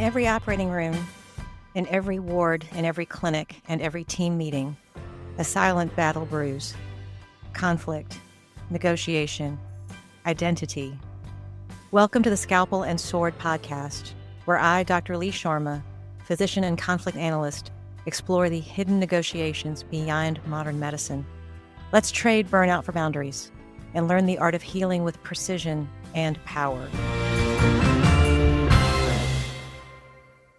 In every operating room, in every ward, in every clinic, and every team meeting, a silent battle brews. Conflict, negotiation, identity. Welcome to the Scalpel and Sword podcast, where I, Dr. Lee Sharma, physician and conflict analyst, explore the hidden negotiations beyond modern medicine. Let's trade burnout for boundaries and learn the art of healing with precision and power.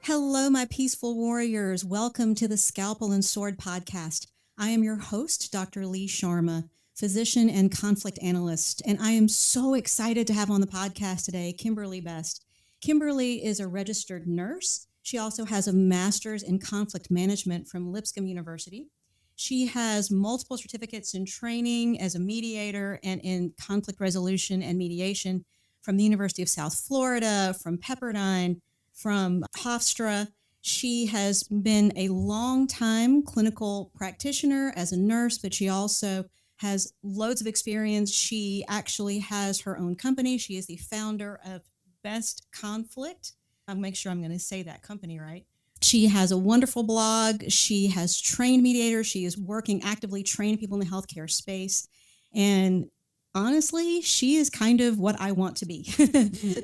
Hello, my peaceful warriors. Welcome to the Scalpel and Sword podcast. I am your host, Dr. Lee Sharma, physician and conflict analyst, and I am so excited to have on the podcast today Kimberly Best. Kimberly is a registered nurse. She also has a master's in conflict management from Lipscomb University. She has multiple certificates in training as a mediator and in conflict resolution and mediation from the University of South Florida, from Pepperdine, from Hofstra. She has been a long-time clinical practitioner as a nurse, but she also has loads of experience. She actually has her own company. She is the founder of Best Conflict. I'll make sure I'm going to say that company right. She has a wonderful blog. She has trained mediators. She is working actively training people in the healthcare space. And honestly, she is kind of what I want to be.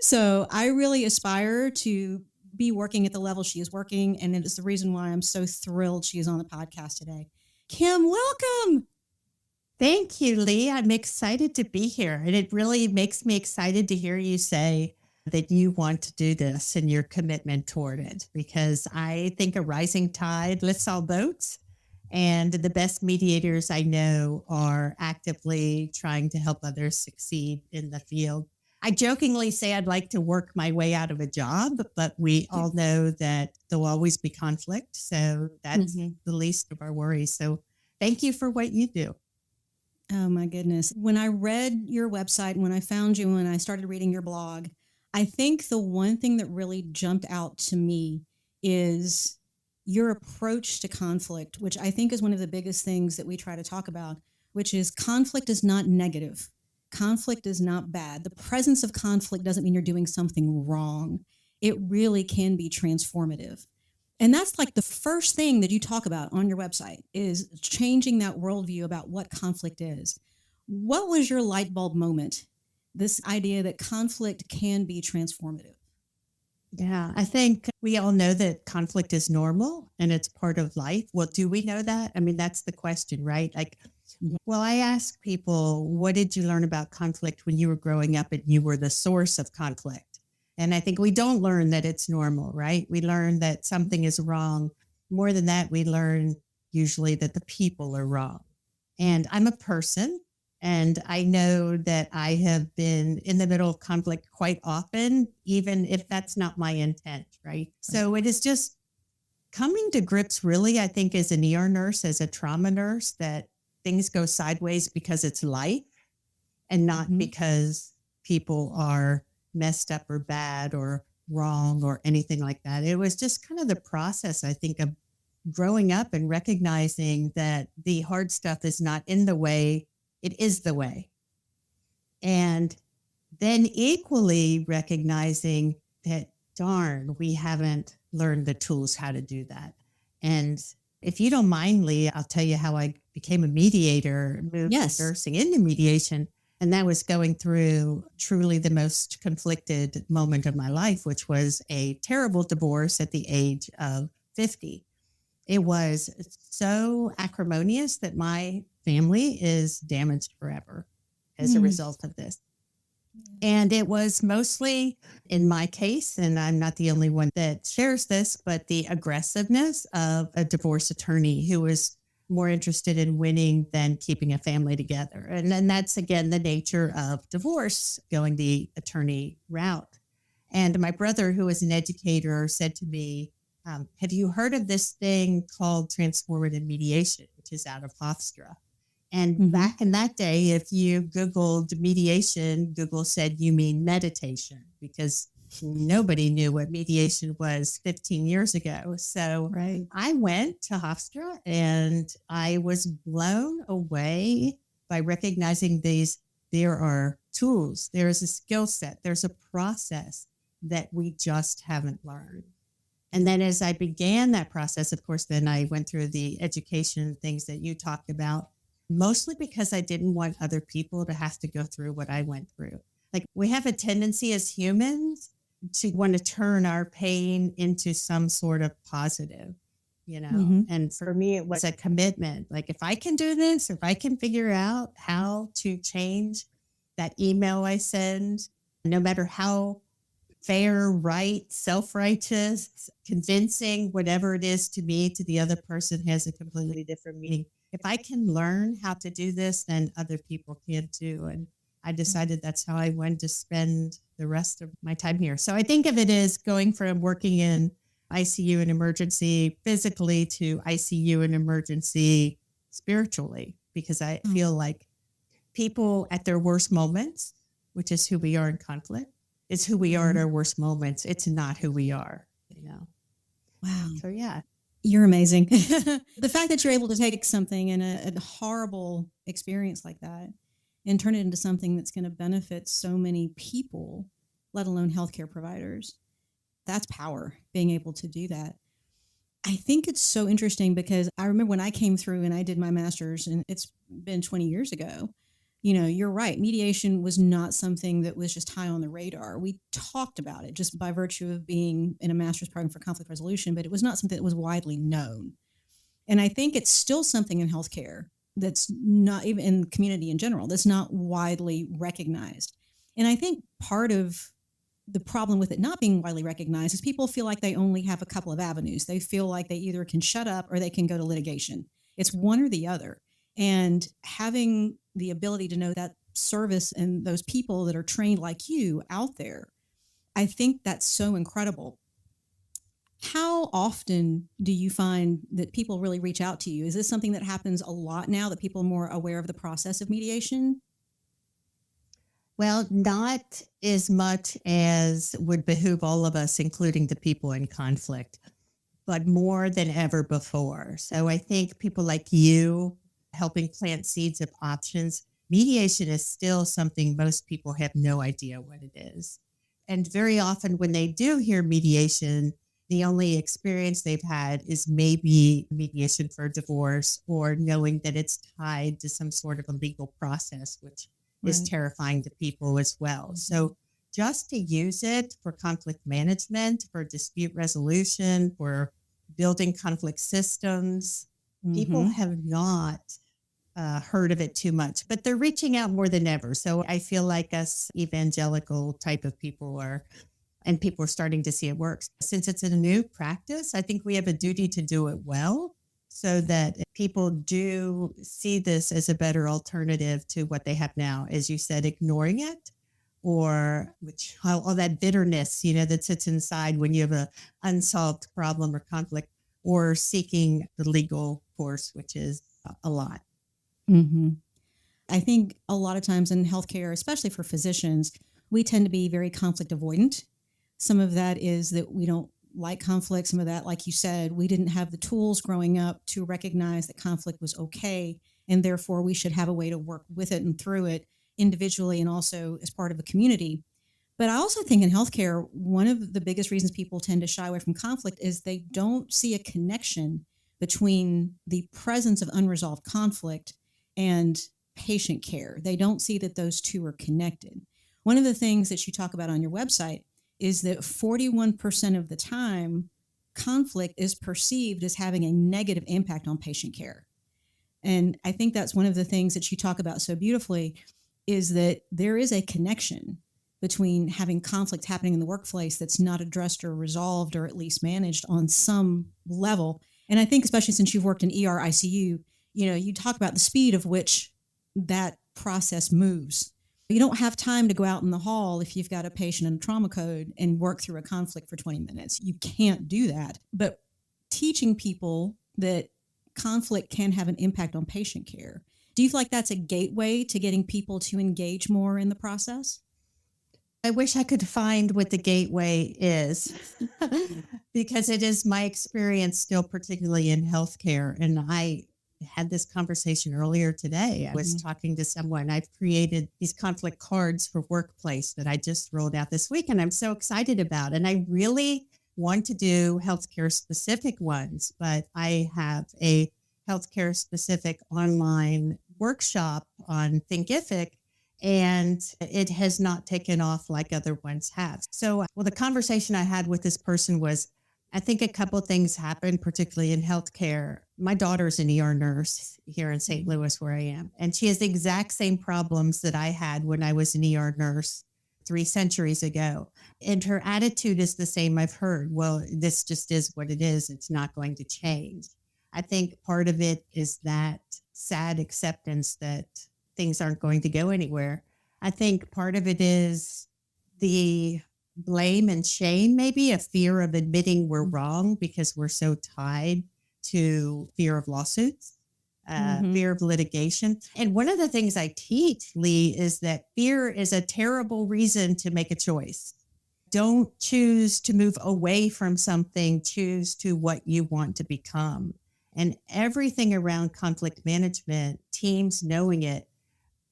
So I really aspire to be working at the level she is working. And it is the reason why I'm so thrilled she is on the podcast today. Kim, welcome. Thank you, Lee. I'm excited to be here. And it really makes me excited to hear you say that you want to do this and your commitment toward it, because I think a rising tide lifts all boats. And the best mediators I know are actively trying to help others succeed in the field. I jokingly say I'd like to work my way out of a job, but we all know that there'll always be conflict. So that's the least of our worries. So thank you for what you do. Oh, my goodness. When I read your website, when I found you, when I started reading your blog, I think the one thing that really jumped out to me is your approach to conflict, which I think is one of the biggest things that we try to talk about, which is conflict is not negative. Conflict is not bad. The presence of conflict doesn't mean you're doing something wrong. It really can be transformative. And that's like the first thing that you talk about on your website is changing that worldview about what conflict is. What was your light bulb moment? This idea that conflict can be transformative. Yeah, I think we all know that conflict is normal and it's part of life. Well, do we know that? I mean, that's the question, right? Well, I ask people, what did you learn about conflict when you were growing up and you were the source of conflict? And I think we don't learn that it's normal, right? We learn that something is wrong. More than that, we learn usually that the people are wrong. And I'm a person. And I know that I have been in the middle of conflict quite often, even if that's not my intent, right? So it is just coming to grips, really, I think, as an ER nurse, as a trauma nurse, that things go sideways because it's life and not because people are messed up or bad or wrong or anything like that. It was just kind of the process, I think, of growing up and recognizing that the hard stuff is not in the way. It is the way. And then equally recognizing that, darn, we haven't learned the tools how to do that. And if you don't mind, Lee, I'll tell you how I became a mediator, moved from nursing into mediation. And that was going through truly the most conflicted moment of my life, which was a terrible divorce at the age of 50. It was so acrimonious that my family is damaged forever as a result of this. And it was mostly, in my case, and I'm not the only one that shares this, but the aggressiveness of a divorce attorney who was more interested in winning than keeping a family together. And then that's, again, the nature of divorce, going the attorney route. And my brother, who is an educator, said to me, have you heard of this thing called transformative mediation, which is out of Hofstra? And back in that day, if you Googled mediation, Google said, you mean meditation, because nobody knew what mediation was 15 years ago. So I went to Hofstra and I was blown away by recognizing there are tools, there's a skill set, there's a process that we just haven't learned. And then as I began that process, of course, then I went through the education things that you talked about, mostly because I didn't want other people to have to go through what I went through. Like we have a tendency as humans to want to turn our pain into some sort of positive, Mm-hmm. And for me, it was a commitment. Like if I can do this, if I can figure out how to change that email I send, no matter how fair, right, self-righteous, convincing, whatever it is to me, to the other person has a completely different meaning. If I can learn how to do this, then other people can too. And I decided that's how I wanted to spend the rest of my time here. So I think of it as going from working in ICU and emergency physically to ICU and emergency spiritually, because I feel like people at their worst moments, which is who we are in conflict, is who we are at our worst moments. It's not who we are, Wow. So, yeah. You're amazing. The fact that you're able to take something in a horrible experience like that and turn it into something that's going to benefit so many people, let alone healthcare providers, that's power, being able to do that. I think it's so interesting because I remember when I came through and I did my master's, and it's been 20 years ago. You're right. Mediation was not something that was just high on the radar. We talked about it just by virtue of being in a master's program for conflict resolution, but it was not something that was widely known. And I think it's still something in healthcare that's not, even in community in general, that's not widely recognized. And I think part of the problem with it not being widely recognized is people feel like they only have a couple of avenues. They feel like they either can shut up or they can go to litigation. It's one or the other. And having the ability to know that service and those people that are trained like you out there, I think that's so incredible. How often do you find that people really reach out to you? Is this something that happens a lot now, that people are more aware of the process of mediation? Well, not as much as would behoove all of us, including the people in conflict, but more than ever before. So I think people like you helping plant seeds of options. Mediation is still something most people have no idea what it is. And very often when they do hear mediation, the only experience they've had is maybe mediation for divorce, or knowing that it's tied to some sort of a legal process, which is terrifying to people as well. So just to use it for conflict management, for dispute resolution, for building conflict systems, people have not heard of it too much, but they're reaching out more than ever. So I feel like us evangelical type of people and people are starting to see it works. Since it's a new practice, I think we have a duty to do it well, so that people do see this as a better alternative to what they have now. As you said, ignoring it, or all that bitterness, that sits inside when you have a unsolved problem or conflict, or seeking the legal course, which is a lot. Mm-hmm. I think a lot of times in healthcare, especially for physicians, we tend to be very conflict avoidant. Some of that is that we don't like conflict. Some of that, like you said, we didn't have the tools growing up to recognize that conflict was okay, and therefore we should have a way to work with it and through it individually and also as part of a community. But I also think in healthcare, one of the biggest reasons people tend to shy away from conflict is they don't see a connection between the presence of unresolved conflict and patient care. They don't see that those two are connected. One of the things that you talk about on your website is that 41% of the time, conflict is perceived as having a negative impact on patient care. And I think that's one of the things that you talk about so beautifully, is that there is a connection between having conflict happening in the workplace that's not addressed or resolved, or at least managed on some level. And I think especially since you've worked in ER, ICU, you talk about the speed of which that process moves. You don't have time to go out in the hall if you've got a patient in a trauma code and work through a conflict for 20 minutes. You can't do that. But teaching people that conflict can have an impact on patient care, do you feel like that's a gateway to getting people to engage more in the process? I wish I could find what the gateway is, because it is my experience still, particularly in healthcare. And I had this conversation earlier today. I was talking to someone. I've created these conflict cards for workplace that I just rolled out this week, and I'm so excited about. And I really want to do healthcare specific ones, but I have a healthcare specific online workshop on Thinkific, and it has not taken off like other ones have. So, well, the conversation I had with this person was, I think a couple of things happened, particularly in healthcare. My daughter's an ER nurse here in St. Louis, where I am, and she has the exact same problems that I had when I was an ER nurse 3 centuries ago. And her attitude is the same. I've heard, well, this just is what it is. It's not going to change. I think part of it is that sad acceptance that things aren't going to go anywhere. I think part of it is the blame and shame, maybe a fear of admitting we're wrong because we're so tied to fear of lawsuits, fear of litigation. And one of the things I teach, Lee, is that fear is a terrible reason to make a choice. Don't choose to move away from something, choose to what you want to become. And everything around conflict management, teams knowing it,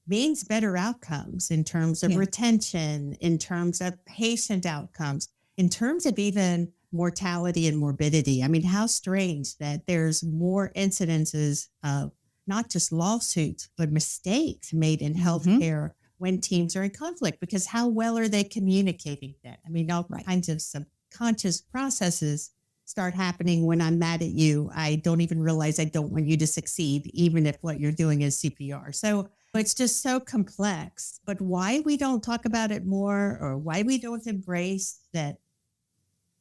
means better outcomes in terms of retention, in terms of patient outcomes, in terms of even mortality and morbidity. I mean, how strange that there's more incidences of not just lawsuits, but mistakes made in healthcare when teams are in conflict, because how well are they communicating that? I mean, all kinds of subconscious processes start happening when I'm mad at you. I don't even realize I don't want you to succeed, even if what you're doing is CPR. So it's just so complex. But why we don't talk about it more, or why we don't embrace that?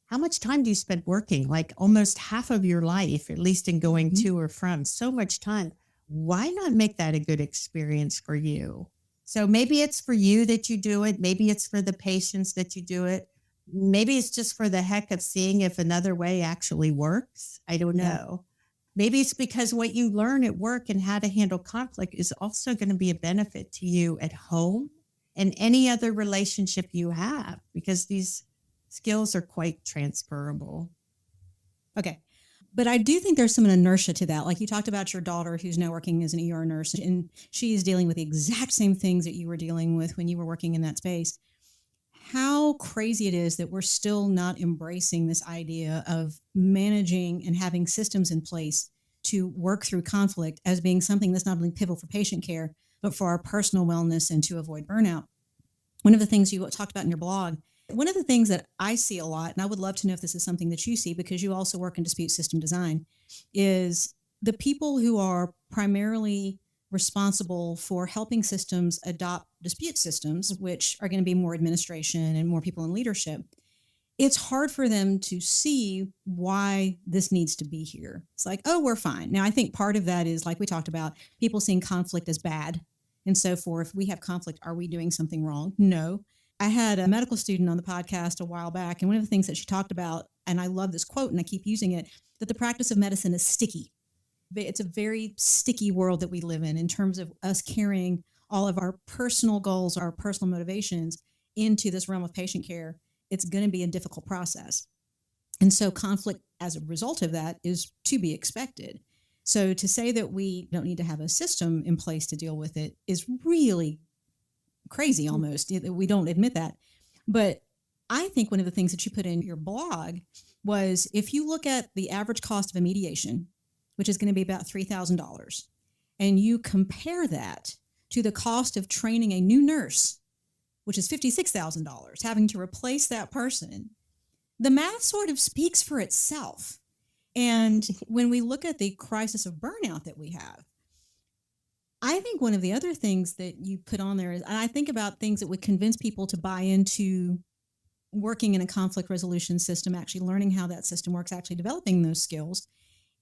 How much time do you spend working? Like almost half of your life, at least in going to or from, so much time. Why not make that a good experience for you? So maybe it's for you that you do it. Maybe it's for the patients that you do it. Maybe it's just for the heck of seeing if another way actually works. I don't know. Maybe it's because what you learn at work and how to handle conflict is also going to be a benefit to you at home and any other relationship you have, because these skills are quite transferable. Okay. But I do think there's some inertia to that. Like you talked about your daughter who's now working as an ER nurse, and she is dealing with the exact same things that you were dealing with when you were working in that space. How crazy it is that we're still not embracing this idea of managing and having systems in place to work through conflict as being something that's not only pivotal for patient care, but for our personal wellness and to avoid burnout. One of the things you talked about in your blog, one of the things that I see a lot, and I would love to know if this is something that you see because you also work in dispute system design, is the people who are primarily responsible for helping systems adopt dispute systems, which are going to be more administration and more people in leadership. It's hard for them to see why this needs to be here. It's like, oh, we're fine. Now, I think part of that is, like we talked about, people seeing conflict as bad. And so if we have conflict, are we doing something wrong? No. I had a medical student on the podcast a while back, and one of the things that she talked about, and I love this quote and I keep using it, that the practice of medicine is sticky. It's a very sticky world that we live in terms of us carrying all of our personal goals, our personal motivations into this realm of patient care. It's going to be a difficult process. And so conflict as a result of that is to be expected. So to say that we don't need to have a system in place to deal with it is really crazy almost. We don't admit that. But I think one of the things that you put in your blog was, if you look at the average cost of a mediation, which is going to be about $3,000, and you compare that to the cost of training a new nurse, which is $56,000, having to replace that person, the math sort of speaks for itself. And when we look at the crisis of burnout that we have, I think one of the other things that you put on there is, and I think about things that would convince people to buy into working in a conflict resolution system, actually learning how that system works, actually developing those skills,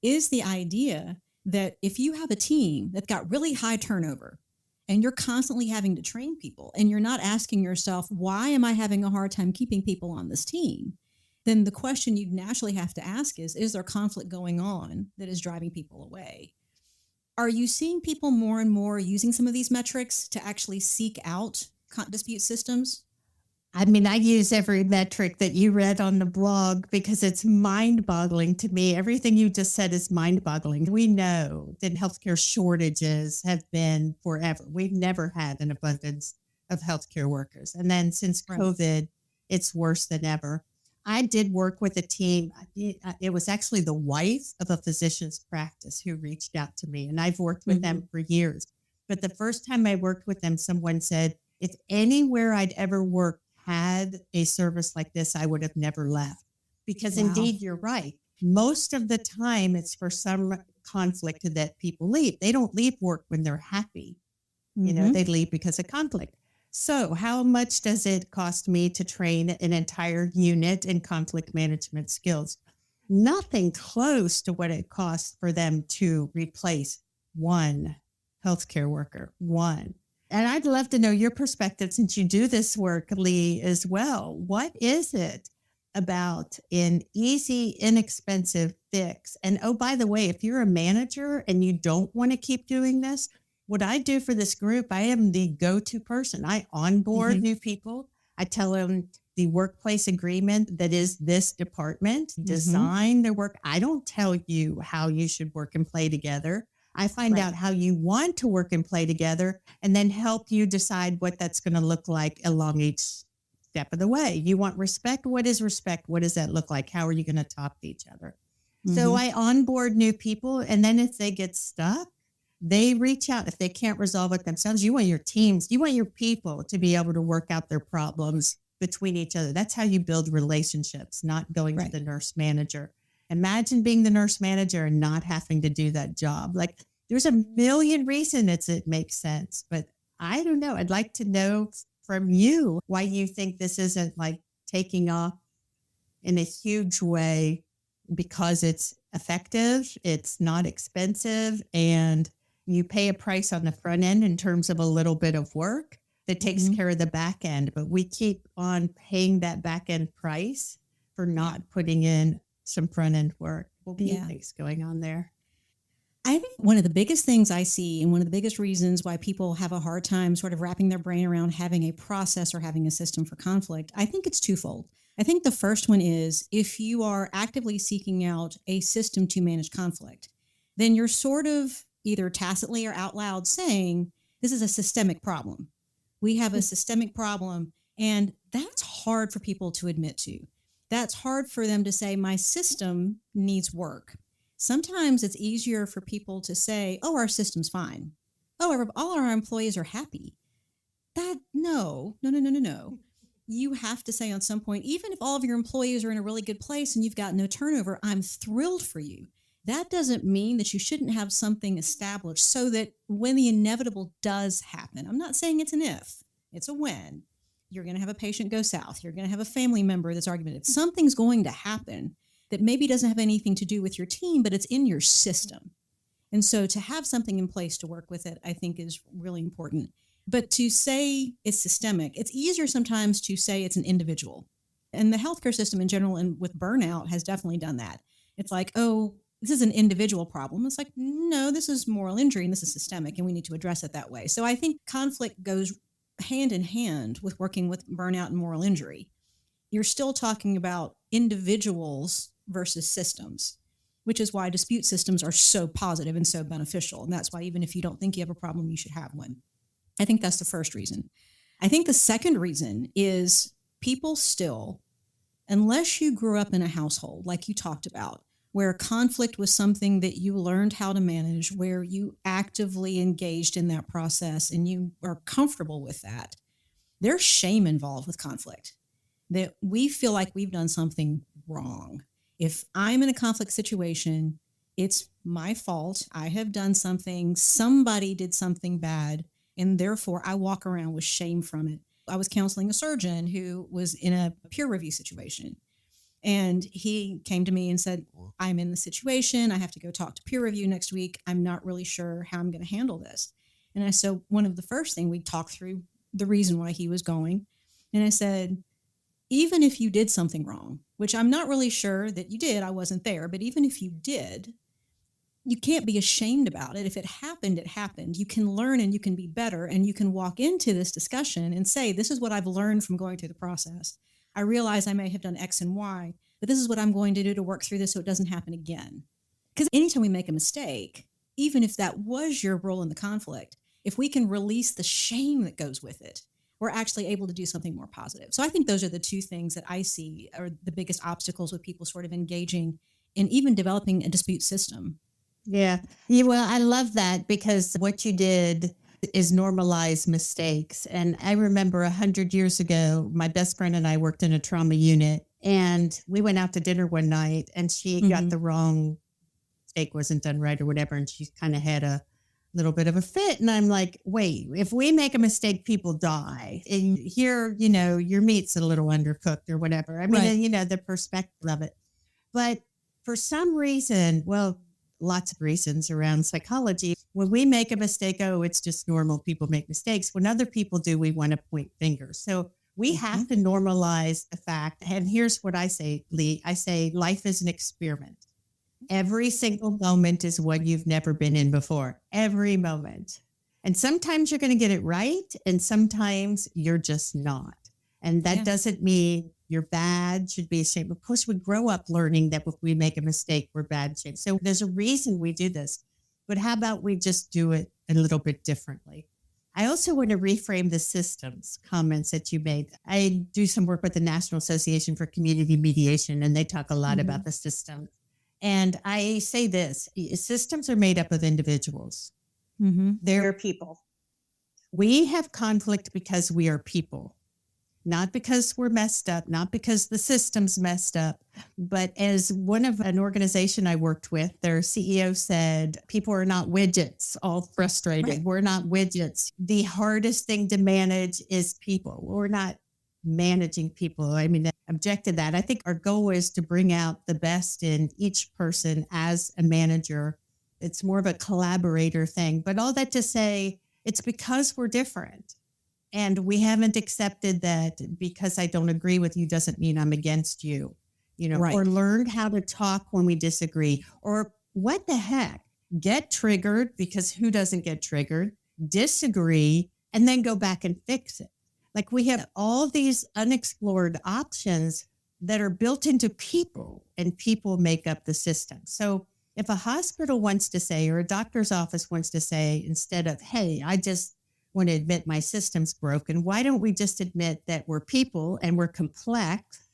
is the idea that if you have a team that's got really high turnover and you're constantly having to train people and you're not asking yourself, why am I having a hard time keeping people on this team? Then the question you naturally have to ask is there conflict going on that is driving people away? Are you seeing people more and more using some of these metrics to actually seek out dispute systems? I mean, I use every metric that you read on the blog because it's mind-boggling to me. Everything you just said is mind-boggling. We know that healthcare shortages have been forever. We've never had an abundance of healthcare workers. And then since COVID, it's worse than ever. I did work with a team. It was actually the wife of a physician's practice who reached out to me, and I've worked with them for years. But the first time I worked with them, someone said, if anywhere I'd ever worked had a service like this, I would have never left. Because Wow. indeed, you're right. Most of the time, it's for some conflict that people leave. They don't leave work when they're happy. They leave because of conflict. So how much does it cost me to train an entire unit in conflict management skills? Nothing close to what it costs for them to replace one healthcare worker, one. And I'd love to know your perspective since you do this work, Lee, as well. What is it about an easy, inexpensive fix? And oh, by the way, if you're a manager and you don't want to keep doing this, what I do for this group, I am the go-to person. I onboard new people. I tell them the workplace agreement that is this department, design their work. I don't tell you how you should work and play together. I find out how you want to work and play together and then help you decide what that's going to look like along each step of the way. You want respect? What is respect? What does that look like? How are you going to talk to each other? So I onboard new people, and then if they get stuck, they reach out. If they can't resolve it themselves, you want your teams, you want your people to be able to work out their problems between each other. That's how you build relationships, not going to the nurse manager. Imagine being the nurse manager and not having to do that job. Like, there's a million reasons it makes sense, but I don't know. I'd like to know from you why you think this isn't like taking off in a huge way, because it's effective, it's not expensive, and you pay a price on the front end in terms of a little bit of work that takes care of the back end. But we keep on paying that back end price for not putting in some front end work. What do you think's going on there? I think one of the biggest things I see, and one of the biggest reasons why people have a hard time sort of wrapping their brain around having a process or having a system for conflict, I think it's twofold. I think the first one is, if you are actively seeking out a system to manage conflict, then you're sort of either tacitly or out loud saying, this is a systemic problem. We have a systemic problem, and that's hard for people to admit to. That's hard for them to say, my system needs work. Sometimes it's easier for people to say, oh, our system's fine. Oh, all our employees are happy. No. You have to say on some point, even if all of your employees are in a really good place and you've got no turnover, I'm thrilled for you. That doesn't mean that you shouldn't have something established so that when the inevitable does happen, I'm not saying it's an if, it's a when. You're going to have a patient go south. You're going to have a family member that's argumentative. Something's going to happen that maybe doesn't have anything to do with your team, but it's in your system. And so to have something in place to work with it, I think is really important. But to say it's systemic, it's easier sometimes to say it's an individual. And the healthcare system in general, and with burnout, has definitely done that. It's like, oh, this is an individual problem. It's like, no, this is moral injury and this is systemic and we need to address it that way. So I think conflict goes hand in hand with working with burnout and moral injury. You're still talking about individuals versus systems, which is why dispute systems are so positive and so beneficial. And that's why even if you don't think you have a problem, you should have one. I think that's the first reason. I think the second reason is people still, unless you grew up in a household like you talked about, where conflict was something that you learned how to manage, where you actively engaged in that process and you are comfortable with that, there's shame involved with conflict, that we feel like we've done something wrong. If I'm in a conflict situation, it's my fault. I have done something, somebody did something bad, and therefore I walk around with shame from it. I was counseling a surgeon who was in a peer review situation. And he came to me and said, I'm in the situation. I have to go talk to peer review next week. I'm not really sure how I'm going to handle this. And I said, one of the first things we talked through the reason why he was going. And I said, even if you did something wrong, which I'm not really sure that you did, I wasn't there, but even if you did, you can't be ashamed about it. If it happened, it happened. You can learn and you can be better, and you can walk into this discussion and say, this is what I've learned from going through the process. I realize I may have done X and Y, but this is what I'm going to do to work through this so it doesn't happen again. Because anytime we make a mistake, even if that was your role in the conflict, if we can release the shame that goes with it, we're actually able to do something more positive. So I think those are the two things that I see are the biggest obstacles with people sort of engaging in even developing a dispute system. Yeah. Yeah. Well, I love that because what you did is normalize mistakes. And I remember 100 years ago, my best friend and I worked in a trauma unit, and we went out to dinner one night, and she got the wrong steak wasn't done right or whatever. And she kind of had a little bit of a fit. And I'm like, wait, if we make a mistake, people die. And here, your meat's a little undercooked or whatever. I mean, Right. the perspective of it. But for some reason, well, lots of reasons around psychology, when we make a mistake, oh, it's just normal. People make mistakes. When other people do, we want to point fingers. So we have to normalize the fact. And here's what I say, Lee. I say life is an experiment. Every single moment is one you've never been in before. Every moment. And sometimes you're going to get it right. And sometimes you're just not. And that doesn't mean you're bad, should be ashamed. Of course, we grow up learning that if we make a mistake, we're bad. Shame. So there's a reason we do this. But how about we just do it a little bit differently? I also want to reframe the systems comments that you made. I do some work with the National Association for Community Mediation, and they talk a lot about the system. And I say this, systems are made up of individuals. They're people. We have conflict because we are people, not because we're messed up, not because the system's messed up. But as one of an organization I worked with, their CEO said, people are not widgets, all frustrated. Right. We're not widgets. The hardest thing to manage is people. We're not managing people. I mean, objected that. I think our goal is to bring out the best in each person as a manager. It's more of a collaborator thing. But all that to say, it's because we're different. And we haven't accepted that because I don't agree with you doesn't mean I'm against you, right. Or learned how to talk when we disagree, or what the heck, get triggered, because who doesn't get triggered, disagree, and then go back and fix it. Like we have all these unexplored options that are built into people, and people make up the system. So if a hospital wants to say, or a doctor's office wants to say, instead of, hey, I just want to admit my system's broken, why don't we just admit that we're people and we're complex,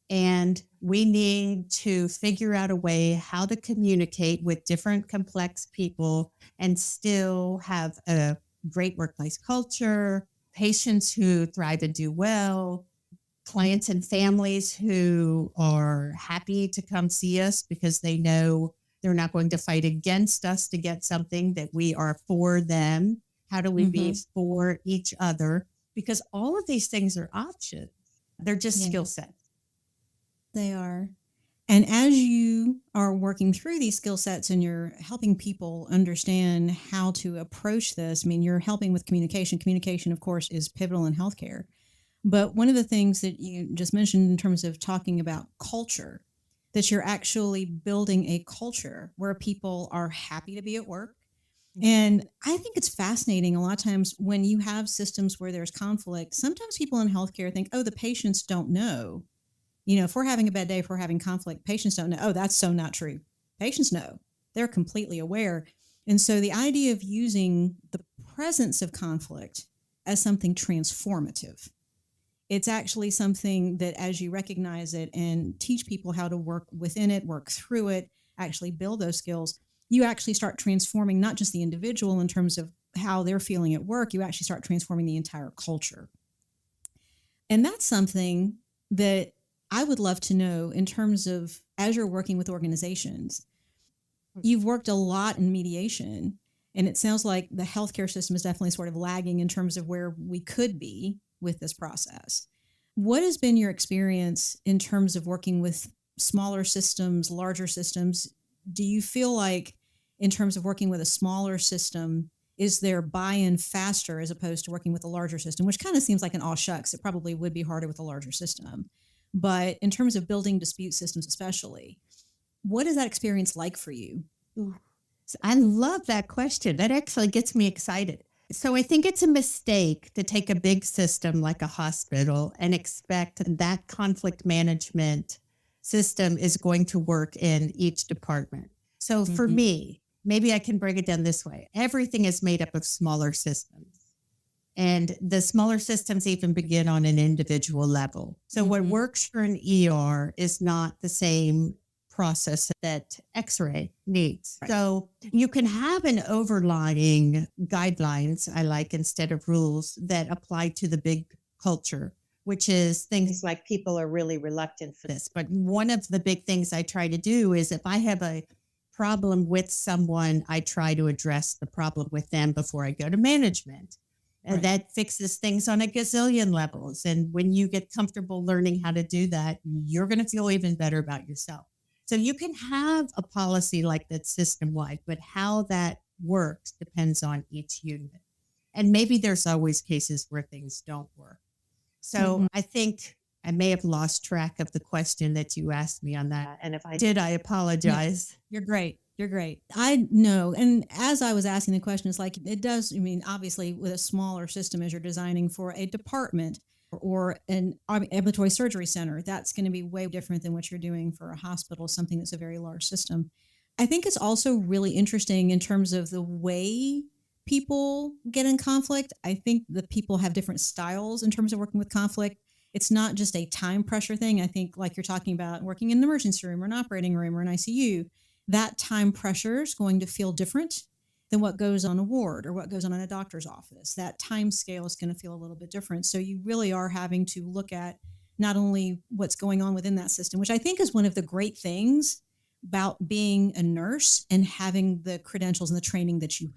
and we need to figure out a way how to communicate with different complex people and still have a great workplace culture, patients who thrive and do well, clients and families who are happy to come see us because they know they're not going to fight against us to get something, that we are for them. How do we be for each other? Because all of these things are options. They're just skill sets. They are. And as you are working through these skill sets and you're helping people understand how to approach this, I mean, you're helping with communication. Communication, of course, is pivotal in healthcare. But one of the things that you just mentioned in terms of talking about culture, that you're actually building a culture where people are happy to be at work. And I think it's fascinating. A lot of times when you have systems where there's conflict, sometimes people in healthcare think, oh, the patients don't know. If we're having a bad day, if we're having conflict, patients don't know. Oh, that's so not true. Patients know. They're completely aware. And so the idea of using the presence of conflict as something transformative, it's actually something that as you recognize it and teach people how to work within it, work through it, actually build those skills, you actually start transforming not just the individual in terms of how they're feeling at work, you actually start transforming the entire culture. And that's something that I would love to know in terms of, as you're working with organizations, you've worked a lot in mediation, and it sounds like the healthcare system is definitely sort of lagging in terms of where we could be with this process. What has been your experience in terms of working with smaller systems, larger systems? Do you feel like in terms of working with a smaller system, is there buy-in faster as opposed to working with a larger system, which kind of seems like an aw shucks, it probably would be harder with a larger system. But in terms of building dispute systems especially, what is that experience like for you? I love that question. That actually gets me excited. So I think it's a mistake to take a big system like a hospital and expect that conflict management system is going to work in each department. So for me, maybe I can break it down this way. Everything is made up of smaller systems. And the smaller systems even begin on an individual level. So what works for an ER is not the same process that X-ray needs. Right. So you can have an overlying guidelines, I like, instead of rules that apply to the big culture, which is things like people are really reluctant for this. But one of the big things I try to do is if I have a problem with someone, I try to address the problem with them before I go to management. And Right. that fixes things on a gazillion levels. And when you get comfortable learning how to do that, you're going to feel even better about yourself. So you can have a policy like that system-wide, but how that works depends on each unit. And maybe there's always cases where things don't work. So I think I may have lost track of the question that you asked me on that. And if I did, I apologize. You're great. You're great. I know. And as I was asking the question, it's like it does, I mean, obviously with a smaller system as you're designing for a department or an ambulatory surgery center, that's going to be way different than what you're doing for a hospital, something that's a very large system. I think it's also really interesting in terms of the way people get in conflict. I think that people have different styles in terms of working with conflict. It's not just a time pressure thing. I think like you're talking about working in an emergency room or an operating room or an ICU, that time pressure is going to feel different than what goes on a ward or what goes on in a doctor's office. That time scale is going to feel a little bit different. So you really are having to look at not only what's going on within that system, which I think is one of the great things about being a nurse and having the credentials and the training that you have.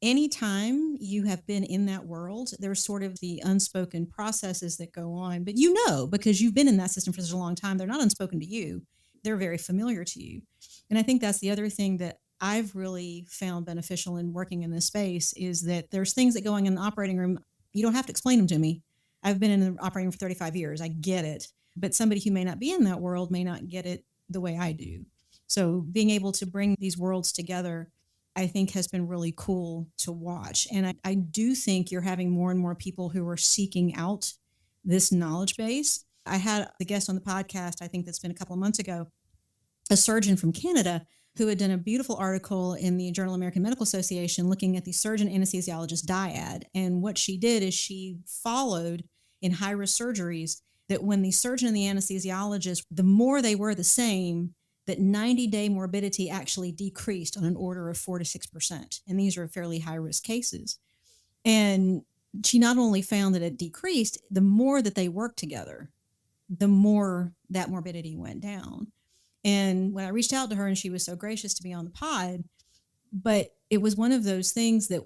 Anytime you have been in that world, there's sort of the unspoken processes that go on, but you know, because you've been in that system for such a long time, they're not unspoken to you. They're very familiar to you. And I think that's the other thing that I've really found beneficial in working in this space is that there's things that going in the operating room, you don't have to explain them to me. I've been in the operating room for 35 years. I get it. But somebody who may not be in that world may not get it the way I do. So being able to bring these worlds together, I think has been really cool to watch. And I do think you're having more and more people who are seeking out this knowledge base. I had the guest on the podcast, I think that's been a couple of months ago, a surgeon from Canada who had done a beautiful article in the Journal of American Medical Association looking at the surgeon anesthesiologist dyad. And what she did is she followed in high-risk surgeries that when the surgeon and the anesthesiologist, the more they were the same, that 90-day morbidity actually decreased on an order of 4 to 6%. And these are fairly high-risk cases. And she not only found that it decreased, the more that they worked together, the more that morbidity went down. And when I reached out to her, and she was so gracious to be on the pod, but it was one of those things that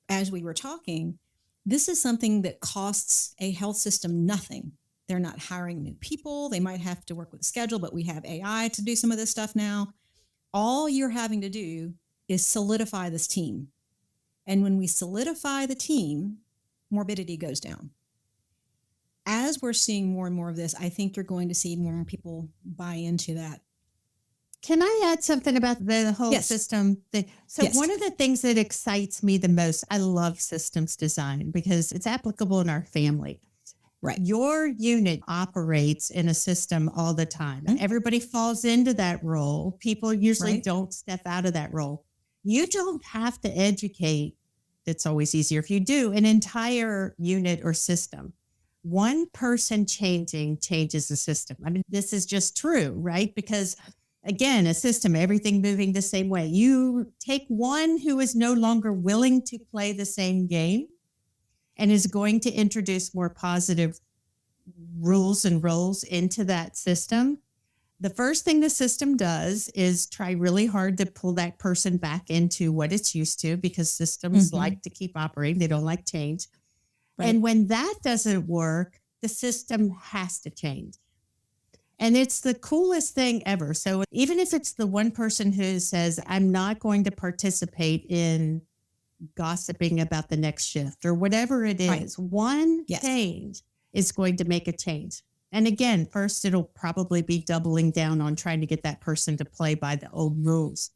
as we were talking, this is something that costs a health system nothing. They're not hiring new people. They might have to work with a schedule, but we have AI to do some of this stuff now. All you're having to do is solidify this team. And when we solidify the team, morbidity goes down. As we're seeing more and more of this, I think you're going to see more and more people buy into that. Can I add something about the whole system? One of the things that excites me the most, I love systems design because it's applicable in our family. Right. Your unit operates in a system all the time. Mm-hmm. Everybody falls into that role. People usually don't step out of that role. You don't have to educate. It's always easier if you do an entire unit or system. One person changing changes the system. I mean, this is just true, right? Because again, a system, everything moving the same way. You take one who is no longer willing to play the same game and is going to introduce more positive rules and roles into that system. The first thing the system does is try really hard to pull that person back into what it's used to because systems like to keep operating. They don't like change. Right. And when that doesn't work, the system has to change. And it's the coolest thing ever. So even if it's the one person who says, I'm not going to participate in gossiping about the next shift or whatever it is, one change is going to make a change. And again, first, it'll probably be doubling down on trying to get that person to play by the old rules.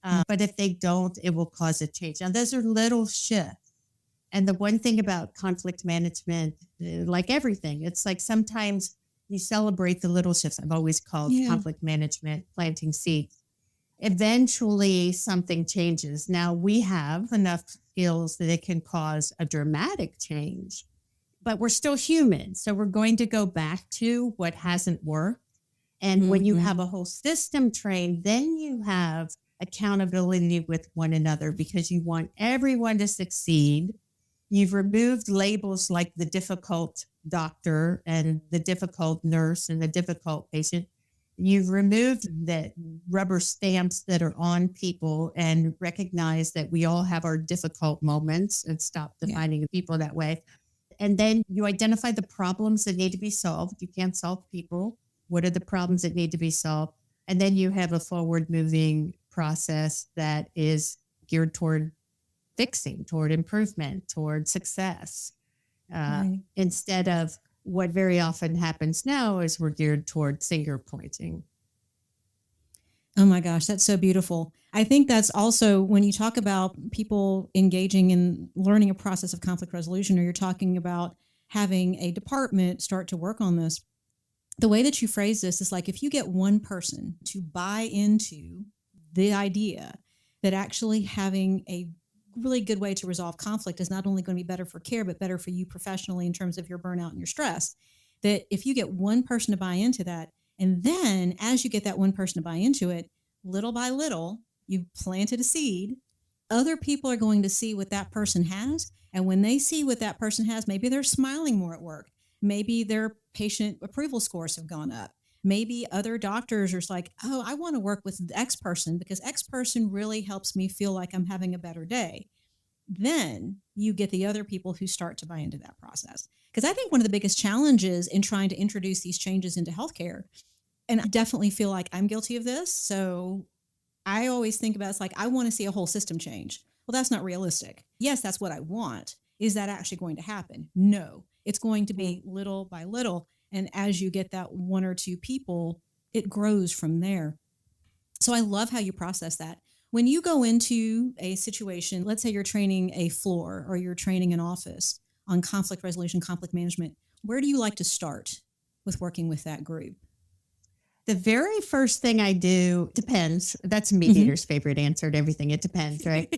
But if they don't, it will cause a change. Now, those are little shifts. And the one thing about conflict management, like everything, it's like sometimes you celebrate the little shifts. I've always called conflict management planting seeds. Eventually, something changes. Now, we have enough skills that it can cause a dramatic change. But we're still human. So we're going to go back to what hasn't worked. And when you have a whole system trained, then you have accountability with one another because you want everyone to succeed. You've removed labels like the difficult doctor and the difficult nurse and the difficult patient. You've removed the rubber stamps that are on people and recognize that we all have our difficult moments and stop defining people that way. And then you identify the problems that need to be solved. You can't solve people. What are the problems that need to be solved? And then you have a forward moving process that is geared toward fixing, toward improvement, toward success. Instead of what very often happens now is we're geared toward finger pointing. Oh my gosh, that's so beautiful. I think that's also when you talk about people engaging in learning a process of conflict resolution, or you're talking about having a department start to work on this, the way that you phrase this is like if you get one person to buy into the idea that actually having a really good way to resolve conflict is not only going to be better for care, but better for you professionally in terms of your burnout and your stress, that if you get one person to buy into that, and then as you get that one person to buy into it, little by little, you've planted a seed, other people are going to see what that person has. And when they see what that person has, maybe they're smiling more at work. Maybe their patient approval scores have gone up. Maybe other doctors are like, oh, I want to work with X person because X person really helps me feel like I'm having a better day. Then you get the other people who start to buy into that process. Because I think one of the biggest challenges in trying to introduce these changes into healthcare, and I definitely feel like I'm guilty of this. So I always think about it's like, I want to see a whole system change. Well, that's not realistic. Yes, that's what I want. Is that actually going to happen? No, it's going to be little by little. And as you get that one or two people, it grows from there. So I love how you process that. When you go into a situation, let's say you're training a floor or you're training an office on conflict resolution, conflict management, where do you like to start with working with that group? The very first thing I do depends. That's a mediator's favorite answer to everything. It depends, right?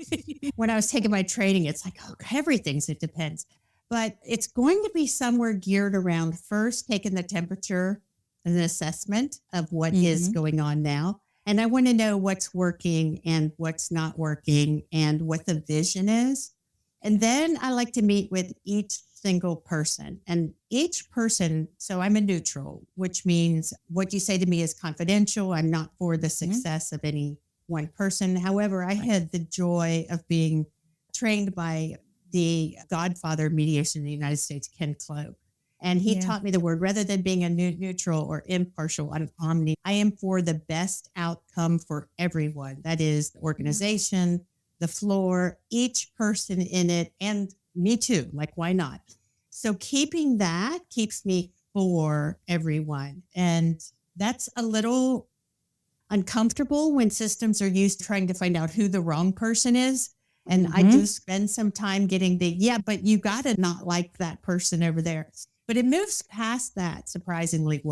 When I was taking my training, it's like, oh, everything's it depends. But it's going to be somewhere geared around first taking the temperature and the assessment of what is going on now. And I want to know what's working and what's not working and what the vision is. And then I like to meet with each single person and each person. So I'm a neutral, which means what you say to me is confidential. I'm not for the success of any one person. However, I had the joy of being trained by the godfather of mediation in the United States, Ken Cloak. And he taught me the word, rather than being a neutral or impartial, I'm omni. I am for the best outcome for everyone. That is the organization, the floor, each person in it, and me too. Like, why not? So keeping that keeps me for everyone. And that's a little uncomfortable when systems are used trying to find out who the wrong person is. And I do spend some time getting but you got to not like that person over there. But it moves past that surprisingly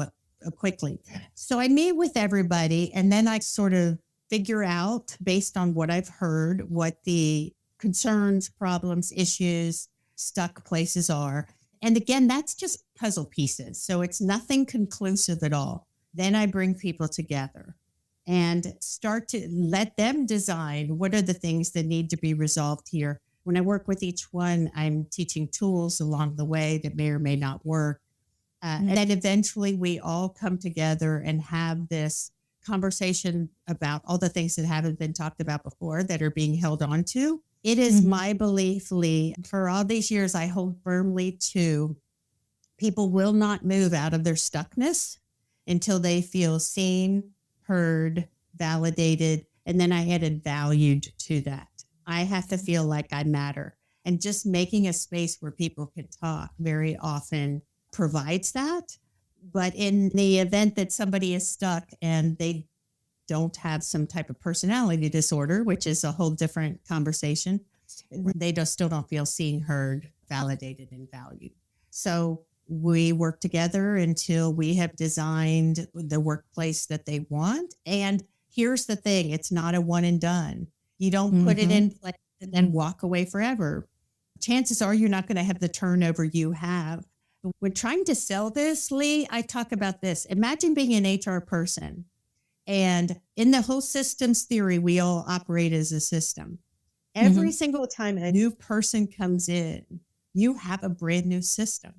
quickly. So I meet with everybody and then I sort of figure out based on what I've heard, what the concerns, problems, issues, stuck places are. And again, that's just puzzle pieces. So it's nothing conclusive at all. Then I bring people together and start to let them design what are the things that need to be resolved here. When I work with each one, I'm teaching tools along the way that may or may not work. And then eventually we all come together and have this conversation about all the things that haven't been talked about before that are being held on to. It is my belief, Lee, for all these years, I hold firmly to people will not move out of their stuckness until they feel seen, heard, validated, and then I added valued to that. I have to feel like I matter. And just making a space where people can talk very often provides that. But in the event that somebody is stuck and they don't have some type of personality disorder, which is a whole different conversation, they still don't feel seen, heard, validated, and valued. So we work together until we have designed the workplace that they want. And here's the thing, it's not a one and done. You don't put it in place and then walk away forever. Chances are you're not going to have the turnover you have. When trying to sell this, Lee, I talk about this. Imagine being an HR person. And in the whole systems theory, we all operate as a system. Every single time a new person comes in, you have a brand new system.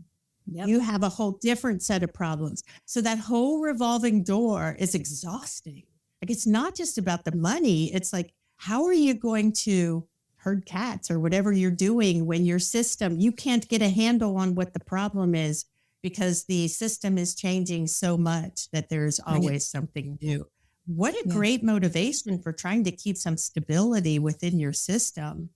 Yep. You have a whole different set of problems. So that whole revolving door is exhausting. Like, it's not just about the money. It's like, how are you going to herd cats or whatever you're doing when your system, you can't get a handle on what the problem is because the system is changing so much that there's always something new. What a great motivation for trying to keep some stability within your system,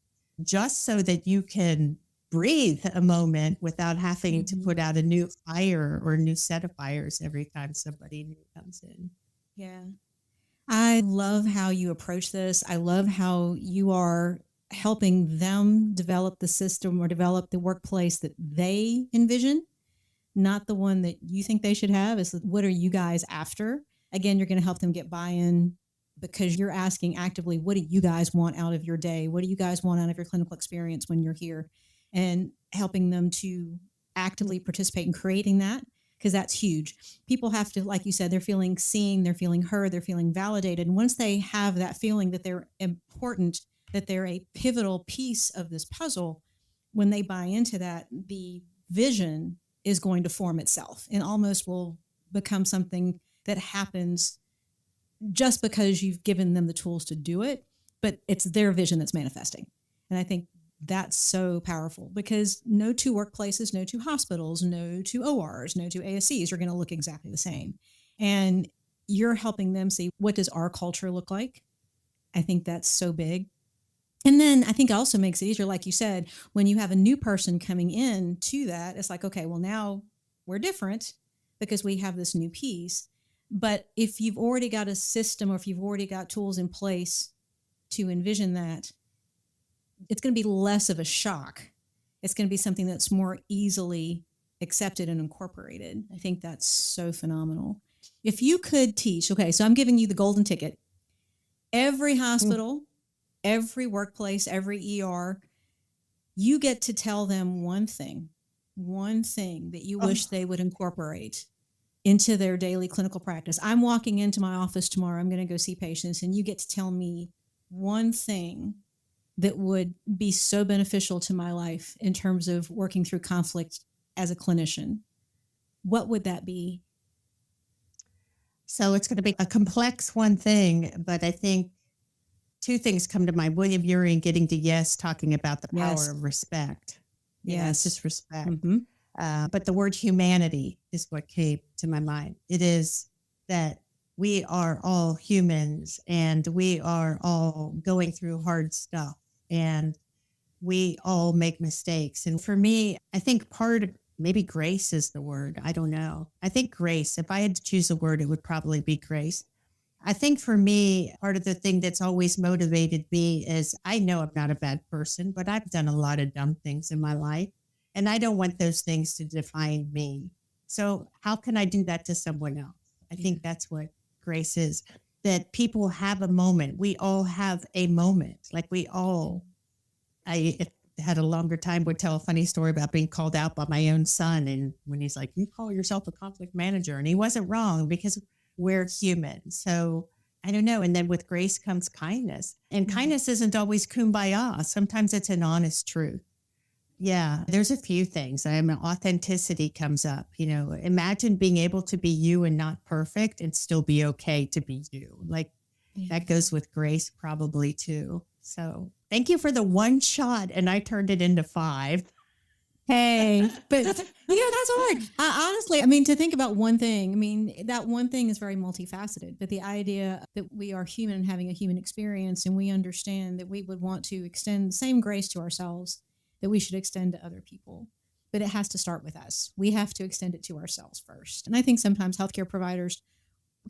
just so that you can breathe a moment without having to put out a new fire or a new set of fires every time somebody new comes in. Yeah. I love how you approach this. I love how you are helping them develop the system or develop the workplace that they envision, not the one that you think they should have. Is what are you guys after? Again, you're going to help them get buy-in because you're asking actively, what do you guys want out of your day? What do you guys want out of your clinical experience when you're here? And helping them to actively participate in creating that, because that's huge. People have to, like you said, they're feeling seen, they're feeling heard, they're feeling validated. And once they have that feeling that they're important, that they're a pivotal piece of this puzzle, when they buy into that, the vision is going to form itself and almost will become something that happens just because you've given them the tools to do it, but it's their vision that's manifesting. And I think that's so powerful because no two workplaces, no two hospitals, no two ORs, no two ASCs are going to look exactly the same. And you're helping them see, what does our culture look like? I think that's so big. And then I think it also makes it easier, like you said, when you have a new person coming in to that, it's like, okay, well, now we're different because we have this new piece. But if you've already got a system or if you've already got tools in place to envision that, it's going to be less of a shock. It's going to be something that's more easily accepted and incorporated. I think that's so phenomenal. If you could teach, okay, so I'm giving you the golden ticket. Every hospital, every workplace, every ER, you get to tell them one thing that you wish they would incorporate into their daily clinical practice. I'm walking into my office tomorrow. I'm going to go see patients, and you get to tell me one thing that would be so beneficial to my life in terms of working through conflict as a clinician. What would that be? So it's going to be a complex one thing, but I think two things come to mind. William Ury getting to yes, talking about the power of respect. Yeah, it's just respect. But the word humanity is what came to my mind. It is that we are all humans and we are all going through hard stuff and we all make mistakes. And for me, I think maybe grace is the word. I don't know. I think grace, if I had to choose a word, it would probably be grace. I think for me, part of the thing that's always motivated me is I know I'm not a bad person, but I've done a lot of dumb things in my life. And I don't want those things to define me. So how can I do that to someone else? I think that's what grace is, that people have a moment. We all have a moment. Like I had a longer time, would tell a funny story about being called out by my own son. And when he's like, you call yourself a conflict manager. And he wasn't wrong because we're human. So I don't know. And then with grace comes kindness. And kindness isn't always kumbaya. Sometimes it's an honest truth. Yeah, there's a few things. Authenticity comes up. Imagine being able to be you and not perfect and still be okay to be you. That goes with grace probably too. So thank you for the one shot. And I turned it into 5. Hey, but that's hard. Honestly, to think about one thing, that one thing is very multifaceted, but the idea that we are human and having a human experience, and we understand that we would want to extend the same grace to ourselves that we should extend to other people. But it has to start with us. We have to extend it to ourselves first. And I think sometimes healthcare providers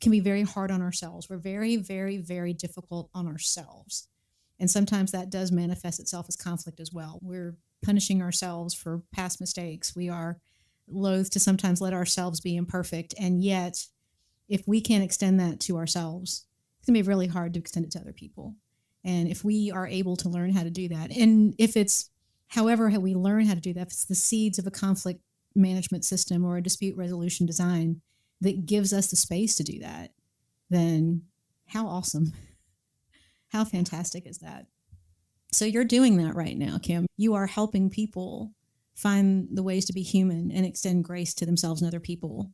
can be very hard on ourselves. We're very, very, very difficult on ourselves. And sometimes that does manifest itself as conflict as well. We're punishing ourselves for past mistakes. We are loath to sometimes let ourselves be imperfect. And yet, if we can't extend that to ourselves, it's going to be really hard to extend it to other people. And if we are able to learn how to do that, and if it's however we learn how to do that, if it's the seeds of a conflict management system or a dispute resolution design that gives us the space to do that, then how awesome. How fantastic is that? So you're doing that right now, Kim. You are helping people find the ways to be human and extend grace to themselves and other people,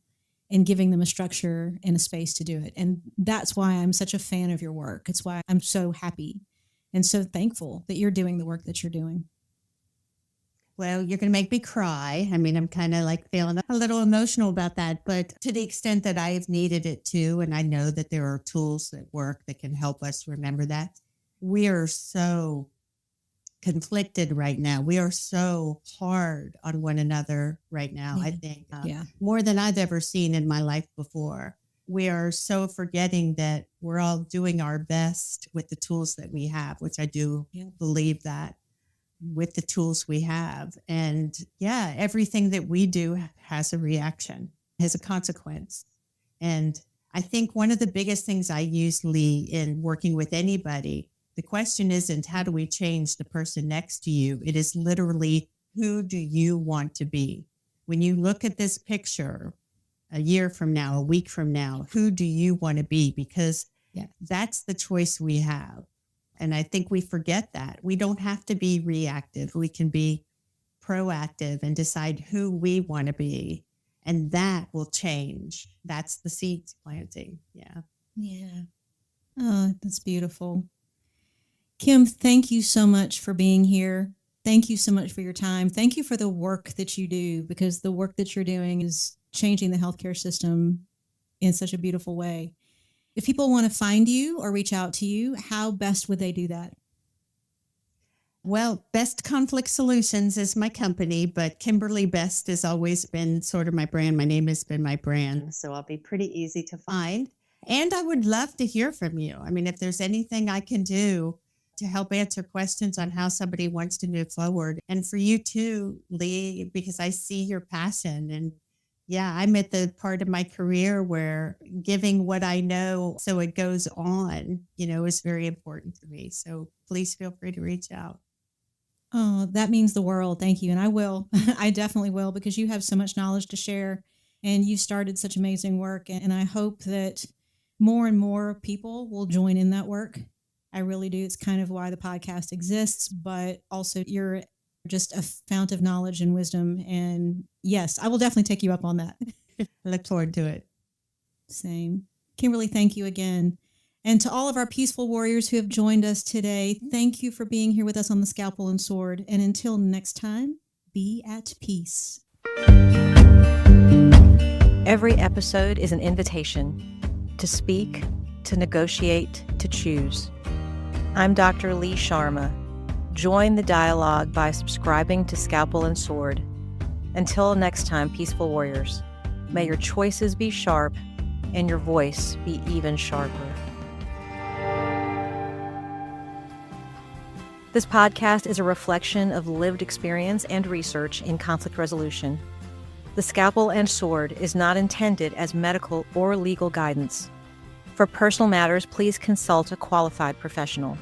and giving them a structure and a space to do it. And that's why I'm such a fan of your work. It's why I'm so happy and so thankful that you're doing the work that you're doing. Well, you're going to make me cry. I mean, I'm kind of like feeling a little emotional about that, but to the extent that I have needed it too, and I know that there are tools that work that can help us remember that. We are so conflicted right now. We are so hard on one another right now. Yeah. I think more than I've ever seen in my life before. We are so forgetting that we're all doing our best with the tools that we have, which I do believe that with the tools we have. And everything that we do has a reaction, has a consequence. And I think one of the biggest things I usually in working with anybody, the question isn't how do we change the person next to you? It is literally, who do you want to be? When you look at this picture a year from now, a week from now, who do you want to be? Because that's the choice we have. And I think we forget that. We don't have to be reactive. We can be proactive and decide who we want to be. And that will change. That's the seeds planting. Yeah. Yeah. Oh, that's beautiful. Kim, thank you so much for being here. Thank you so much for your time. Thank you for the work that you do, because the work that you're doing is changing the healthcare system in such a beautiful way. If people want to find you or reach out to you, how best would they do that? Well, Best Conflict Solutions is my company, but Kimberly Best has always been sort of my brand. My name has been my brand, so I'll be pretty easy to find. And I would love to hear from you. I mean, if there's anything I can do to help answer questions on how somebody wants to move forward. And for you too, Lee, because I see your passion. And I'm at the part of my career where giving what I know so it goes on, is very important to me. So please feel free to reach out. Oh, that means the world. Thank you. And I will. I definitely will, because you have so much knowledge to share and you started such amazing work. And I hope that more and more people will join in that work. I really do. It's kind of why the podcast exists, but also you're just a fount of knowledge and wisdom. And yes, I will definitely take you up on that. I look forward to it. Same. Kimberly, thank you again. And to all of our peaceful warriors who have joined us today, thank you for being here with us on the Scalpel and Sword. And until next time, be at peace. Every episode is an invitation to speak, to negotiate, to choose. I'm Dr. Lee Sharma. Join the dialogue by subscribing to Scalpel and Sword. Until next time, peaceful warriors, may your choices be sharp and your voice be even sharper. This podcast is a reflection of lived experience and research in conflict resolution. The Scalpel and Sword is not intended as medical or legal guidance. For personal matters, please consult a qualified professional.